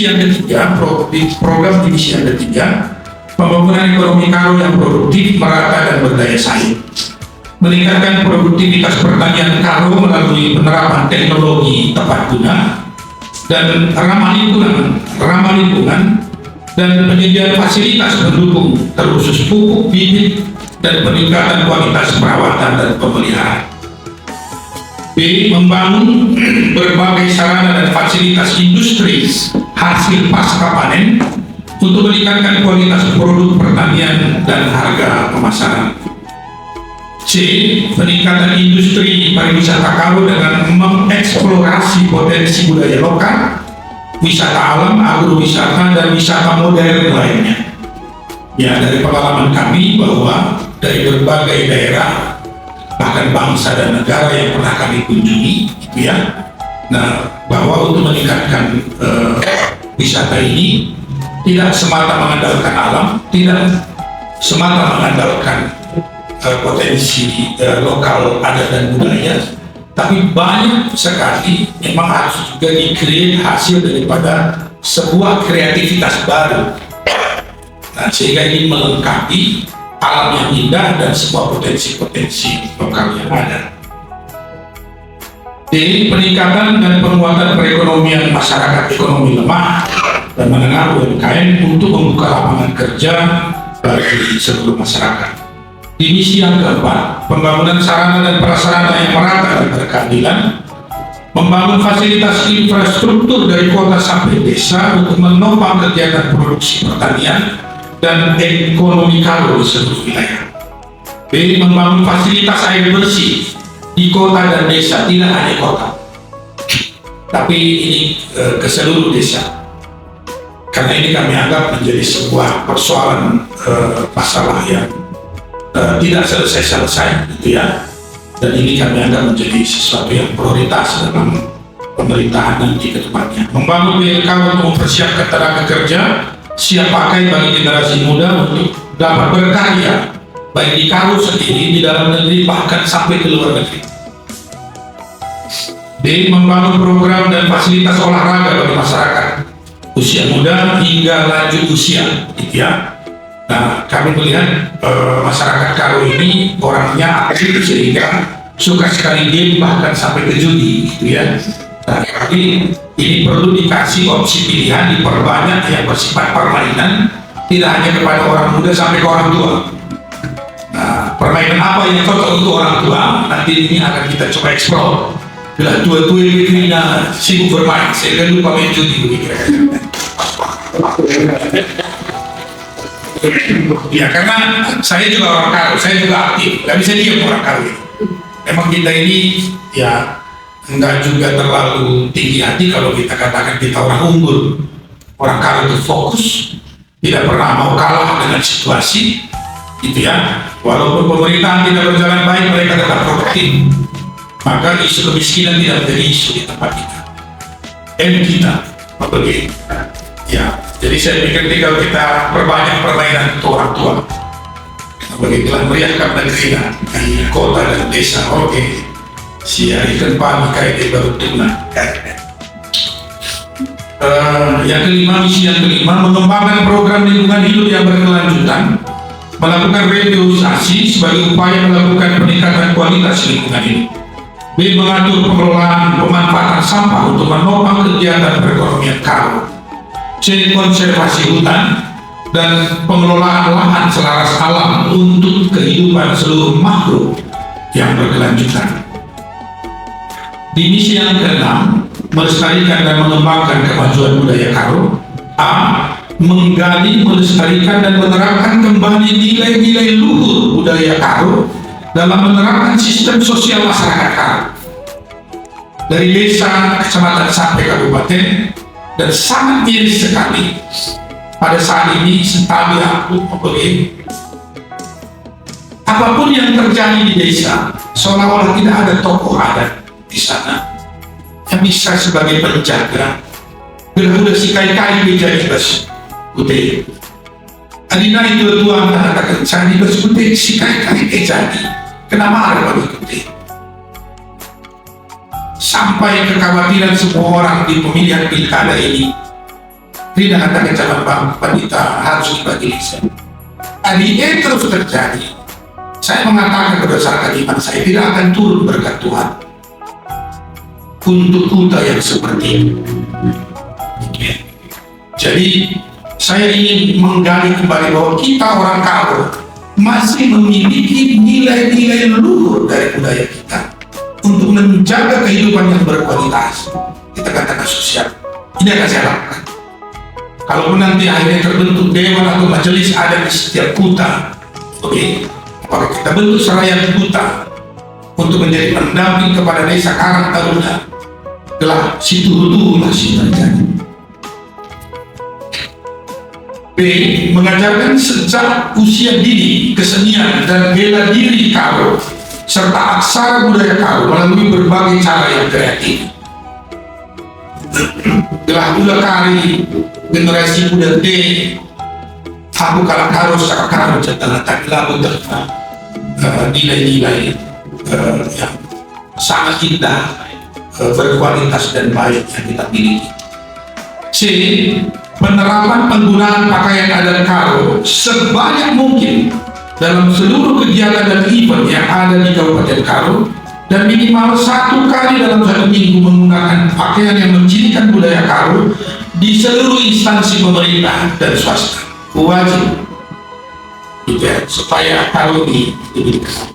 divisi yang ketiga, program divisi yang ketiga, pembangunan ekonomi Karo yang produktif, merata dan berdaya saing. Meningkatkan produktivitas pertanian Karo melalui penerapan teknologi tepat guna dan ramah lingkungan dan penyediaan fasilitas pendukung terkhusus pupuk, bibit, dan peningkatan kualitas perawatan dan pemeliharaan. B. Membangun berbagai sarana dan fasilitas industri hasil pasca panen untuk meningkatkan kualitas produk pertanian dan harga pemasaran. C. Peningkatan industri pariwisata Karo dengan mengeksplorasi potensi budaya lokal, wisata alam, agrowisata, dan wisata modern lainnya. Ya, dari pengalaman kami bahwa dari berbagai daerah, bahkan bangsa dan negara yang pernah kami kunjungi, gitu ya. Nah, bahwa untuk meningkatkan wisata ini tidak semata mengandalkan alam, tidak semata mengandalkan potensi lokal adat dan budaya, tapi banyak sekali memang harus juga di-create hasil daripada sebuah kreativitas baru. Nah, sehingga ini melengkapi alam yang indah dan semua potensi-potensi lokal yang ada. Jadi peningkatan dan penguatan perekonomian masyarakat ekonomi lemah dan menengah UMKM untuk membuka lapangan kerja bagi seluruh masyarakat. Divisi yang keempat, pembangunan sarana dan prasarana yang merata dan berkeadilan, membangun fasilitas infrastruktur dari kota sampai desa untuk menopang kegiatan produksi pertanian dan ekonomi Karo di seluruh wilayah. B. Membangun fasilitas air bersih di kota dan desa, tidak hanya kota, tapi ini ke seluruh desa. Karena ini kami anggap menjadi sebuah persoalan masalah yang tidak selesai-selesai, gitu ya. Dan ini kami anggap menjadi sesuatu yang prioritas dalam pemerintahan nanti ke depannya. Membangun BLK untuk mempersiapkan tenaga kerja siap pakai bagi generasi muda untuk dapat berkarya baik di Karo sendiri, di dalam negeri, bahkan sampai ke luar negeri. D. Membangun program dan fasilitas olahraga bagi masyarakat usia muda hingga lanjut usia, gitu ya. Nah, kami melihat masyarakat Karo ini orangnya aktif sehingga suka sekali game, bahkan sampai ke judi, gitu ya. Nah, jadi ini perlu dikasih opsi pilihan, diperbanyak yang bersifat permainan, tidak hanya kepada orang muda sampai ke orang tua. Nah, permainan apa yang cocok untuk orang tua, nanti ini akan kita coba eksplor. Bila tua-tua ini sibuk bermain, sehingga lupa main judi, begitu. Ya, karena saya juga orang Karo, saya juga aktif, gak bisa diam orang Karo. Emang kita ini ya enggak juga terlalu tinggi hati kalau kita katakan kita orang unggul. Orang Karo itu fokus, tidak pernah mau kalah dengan situasi, gitu ya. Walaupun pemerintahan tidak berjalan baik, mereka tetap produktif. Maka isu kemiskinan tidak menjadi isu di tempat kita. Kita, begitu. Ya, jadi saya pikir tinggal kita perbanyak permainan untuk orang tua. Begitulah meriahkan negeri di kota dan desa. Oke. Si ikan pagi kayak dia baru tuna. Yang kelima, misi yang kelima, mengembangkan program lingkungan hidup yang berkelanjutan, melakukan revitalisasi sebagai upaya melakukan peningkatan kualitas lingkungan hidup. B. Mengatur pengelolaan pemanfaatan sampah untuk menopang kegiatan perekonomian Karo. C. Konservasi hutan dan pengelolaan lahan selaras alam untuk kehidupan seluruh makhluk yang berkelanjutan. Di misi yang keenam, melestarikan dan mengembangkan kemajuan budaya Karo. A. Menggali, melestarikan dan menerapkan kembali nilai-nilai luhur budaya Karo dalam menerapkan sistem sosial masyarakat Karo dari desa, kecamatan sampai kabupaten, dan sangat miris sekali pada saat ini stabil aku apapun yang terjadi di desa seolah-olah tidak ada tokoh adat di sana yang bisa sebagai penjaga. Bila si kai-kai jadi bas putih adina itu dua anak kencang bas putih si kai-kai jadi kenapa ada bagi putih sampai kekhawatiran semua orang di pemilihan pilkada ini tidak ada kecamatan wanita harus dibagi lisan. Tadi terus terjadi. Saya mengatakan berdasarkan iman saya tidak akan turun berkat Tuhan untuk kuta yang seperti ini. Jadi saya ingin menggali kembali bahwa kita orang Karo masih memiliki nilai-nilai leluhur dari budaya kita untuk menjaga kehidupan yang berkualitas. Kita katakan sosial. Ini akan saya lakukan. Kalaupun nanti akhirnya terbentuk dewan atau majelis ada di setiap kuta, oke, maka kita bentuk seraya kuta untuk menjadi pendamping kepada desa Karang Taruna. Telah situ masih terjadi. B. Mengajarkan sejak usia dini kesenian dan bela diri Karo serta aksara budaya Karo melalui berbagai cara yang kreatif. Telah pula kali generasi muda D aku kalah Karo secara Karo setelah tak lalu nilai-nilai yang sangat indah, berkualitas dan baik yang kita miliki. C. Penerapan penggunaan pakaian adat Karo sebanyak mungkin dalam seluruh kegiatan dan event yang ada di Kabupaten Karo, dan minimal 1 kali dalam 1 minggu menggunakan pakaian yang mencirikan budaya Karo di seluruh instansi pemerintah dan swasta. Wajib juga supaya Karo ini diberikan.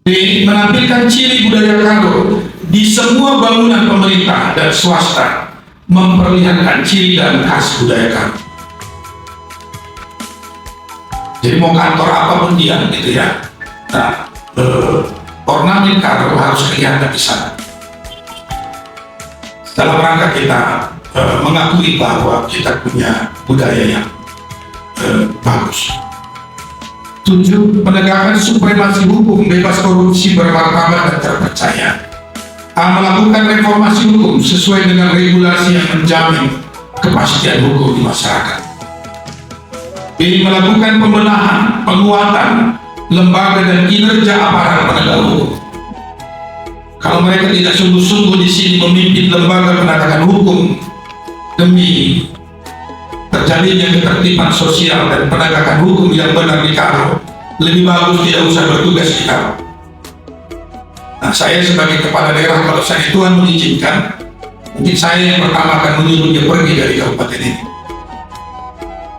D. Menampilkan ciri budaya Karo di semua bangunan pemerintah dan swasta, memperlihatkan ciri dan khas budaya Karo. Jadi mau kantor apapun dia gitu ya, nah, ornamen Karo harus kelihatan di sana. Dalam rangka kita mengakui bahwa kita punya budaya yang bagus. 7. Penegakan supremasi hukum, bebas korupsi, bermartabat dan terpercaya. Melakukan reformasi hukum sesuai dengan regulasi yang menjamin kepastian hukum di masyarakat. B. Melakukan pembenahan, penguatan lembaga dan kinerja aparat penegak hukum. Kalau mereka tidak sungguh-sungguh di sini memimpin lembaga penegakan hukum demi terjadinya ketertiban sosial dan penegakan hukum yang benar di Karo, lebih bagus tidak usah bertugas di Karo. Nah, saya sebagai kepala daerah, kalau saya Tuhan mengizinkan, mungkin saya yang pertama akan menyuruh dia pergi dari kabupaten ini.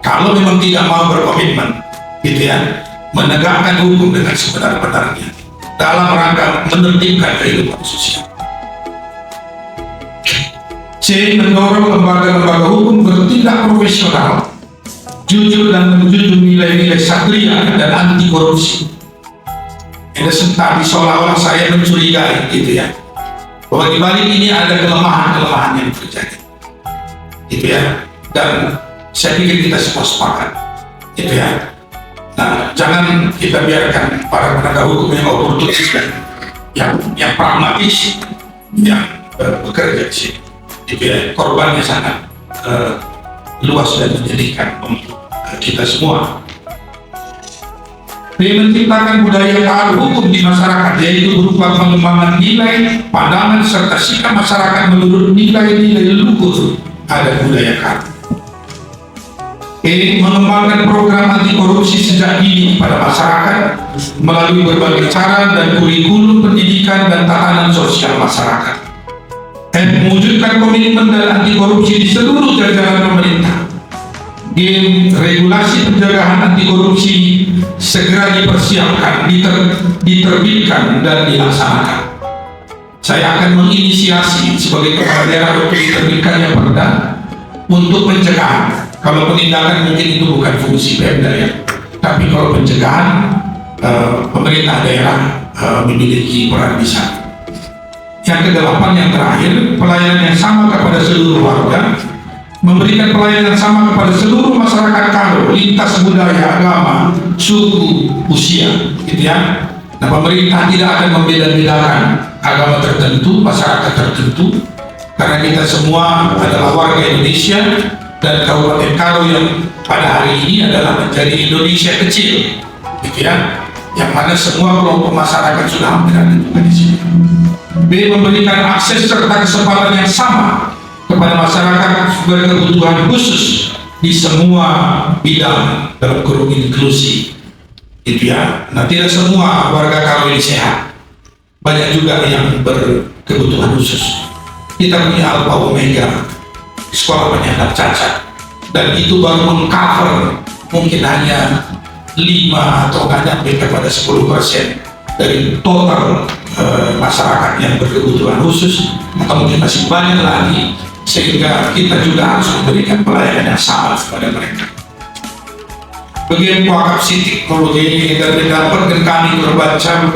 Kalau memang tidak mau berkomitmen, gitu ya, menegakkan hukum dengan sebenar-benarnya dalam rangka menertibkan kehidupan sosial. C. Mendorong lembaga-lembaga hukum bertindak profesional, jujur dan menjunjung nilai-nilai satria dan anti korupsi. Ada tadi seolah-olah saya mencurigai gitu ya, bahwa di balik ini ada kelemahan-kelemahan yang terjadi gitu ya, dan saya pikir kita semua sepakat gitu ya. Nah, jangan kita biarkan para penegak hukum yang oportunis dan yang pragmatis yang bekerja di sini gitu ya, korbannya sangat luas dan menjadikan untuk kita semua. Menciptakan budaya taat hukum di masyarakat, yaitu berupa pengembangan nilai, pandangan, serta sikap masyarakat menurut nilai-nilai leluhur adat budaya Karo. Mengembangkan program anti korupsi sejak dini pada masyarakat melalui berbagai cara dan kurikulum pendidikan dan tatanan sosial masyarakat. Mewujudkan komitmen dan anti korupsi di seluruh jajaran pemerintah. Regulasi pencegahan anti korupsi segera dipersiapkan, diterbitkan dan dilaksanakan. Saya akan menginisiasi sebagai kepala daerah untuk diterbitkannya perda untuk pencegahan. Kalau penindakan mungkin itu bukan fungsi Pemda ya, tapi kalau pencegahan pemerintah daerah memiliki peran di sana. Yang kedelapan, yang terakhir, pelayanan yang sama kepada seluruh warga, memberikan pelayanan sama kepada seluruh masyarakat Karo, lintas budaya, agama, suku, usia, gitu ya. Nah, pemerintah tidak akan membeda-bedakan agama tertentu, masyarakat tertentu, karena kita semua adalah warga Indonesia, dan Kabupaten Karo yang pada hari ini adalah menjadi Indonesia kecil, gitu ya, yang mana semua kelompok masyarakat sudah hampir ada juga di sini. B. Memberikan akses serta kesempatan yang sama kepada masyarakat berkebutuhan khusus di semua bidang dalam kurung inklusi. Itu ya. Nah, tidak semua warga Karo ini sehat. Banyak juga yang berkebutuhan khusus. Kita punya Alpha Omega, sekolah penyandang cacat, dan itu baru mengcover mungkin hanya 5 atau hanya kepada 10% dari total masyarakat yang berkebutuhan khusus, atau mungkin masih banyak lagi, sehingga kita juga harus memberikan pelayanan yang sama kepada mereka. Bagian wakaf sitik kalau ini kita dapat dan kami berbaca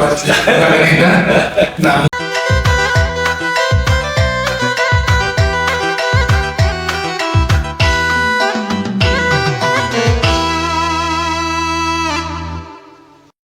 nah